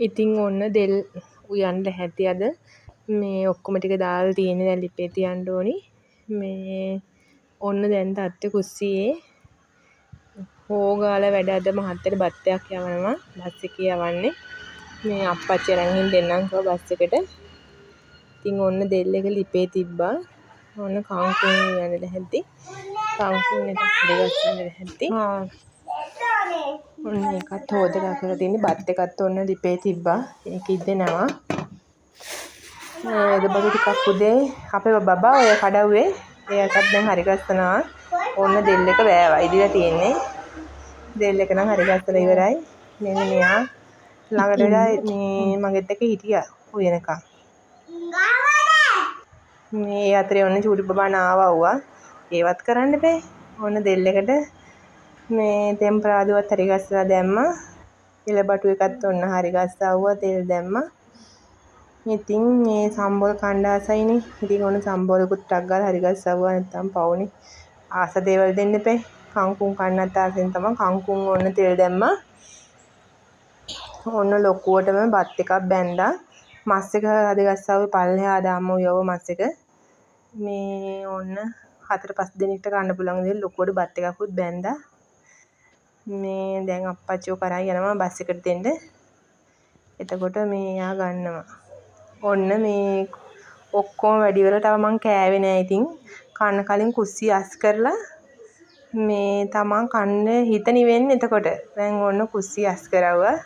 ඉතින් ඔන්න දෙල් උයන්න හැටි අද මේ ඔක්කොම ටික දාලා තියෙන්නේ. දැන් ලිපේ තියන්න ඕනි. මේ ඔන්න දැන් තත්ත්වය කුස්සියේ හොගාලා වැඩ අද මහත්තයට බත් එකක් යවනවා. බස් එකේ යවන්නේ. මේ අප්පච්චි අරන් ගිහින් දෙන්නම් කිව්වා බස් එකට. ඉතින් ඔන්න දෙල් එක ලිපේ තිබ්බා. ඔන්න කංකුන් යන්න හැටි. කංකුන් එක හරි ගස්සන්න හැටි. ඔන්න ඒකත් හොදලා කරලා තියෙන්නේ. බත් එකත් ඔන්න ලිපේ තිබ්බා. ඒක ඉදෙනවා. එදබලු ටිකක් උදේ අපේ බබා ඔය කඩව්වේ ඒකත් දැන් හරි ගස්සනවා. ඔන්න දෙල් එක වෑවා. ඉදිලා තියෙන්නේ. දෙල් එක නම් හරි ගස්සලා ඉවරයි. මෙන්න මෙයා ළඟට වෙලා මේ මගෙත් එක්ක හිටියා උයනකම්. මේ අතරේ ඔන්න චූටි බබා නාවවුවා. ඒවත් කරන්න බෑ. ඔන්න දෙල් එකට මේ තෙම්පරාදුවත් හරි ගස්සලා දැම්මා. එළබටු එකත් ඔන්න හරි ගස්සවුවා. තෙල් දැම්මා. ඉතින් මේ සම්බොල් කණ්ඩාසයිනේ. ඉතින් ඔන්න සම්බොලකුත් ටක් ගාලා හරි ගස්සවුවා. නැත්තම් පවුනේ. ආස දේවල් දෙන්න එපේ. කංකුන් කන්නත් ආසෙන් තමයි කංකුන් ඔන්න තෙල් දැම්මා. ඔන්න ලොකුවටම බත් එකක් බැන්දා. මස් එක අද ගස්සාවේ පල්ලෙහා දාමු යව මස් එක. මේ ඔන්න 4-5 දිනකට කන්න පුළුවන් විදිහට ලොකුවට බත් එකකුත් බැන්දා. මේ දැන් අප්පච්චිව කරා යනවා බස් එකට දෙන්න. එතකොට මේ යා ගන්නවා. ඔන්න මේ ඔක්කොම වැඩි වෙලා තව මං කෑවේ නෑ. ඉතින් කන්න කලින් කුස්සිය අස් කරලා මේ තමන් කන්න හිත නිවෙන්නේ එතකොට. දැන් ඔන්න කුස්සිය අස් කරවුවා.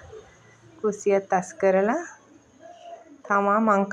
කුස්සියත් අස් කරලා තමා මං